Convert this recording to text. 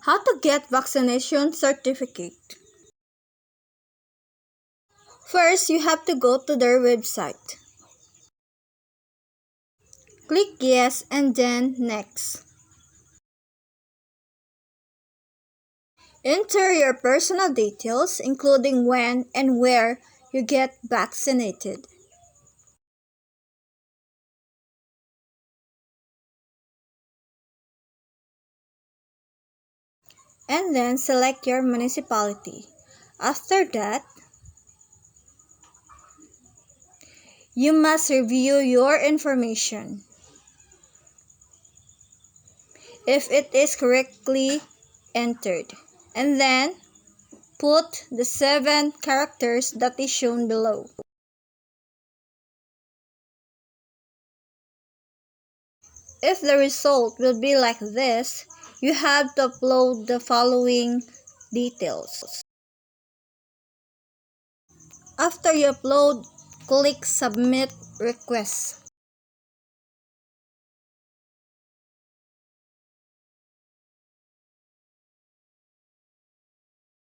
How to get vaccination certificate? First, you have to go to their website. Click yes and then next. Enter your personal details, including when and where you get vaccinated. And then select your municipality. After that, you must review your information. If it is correctly entered, and then put the 7 characters that is shown below. If the result will be like this, you have to upload the following details. After you upload, click Submit Request.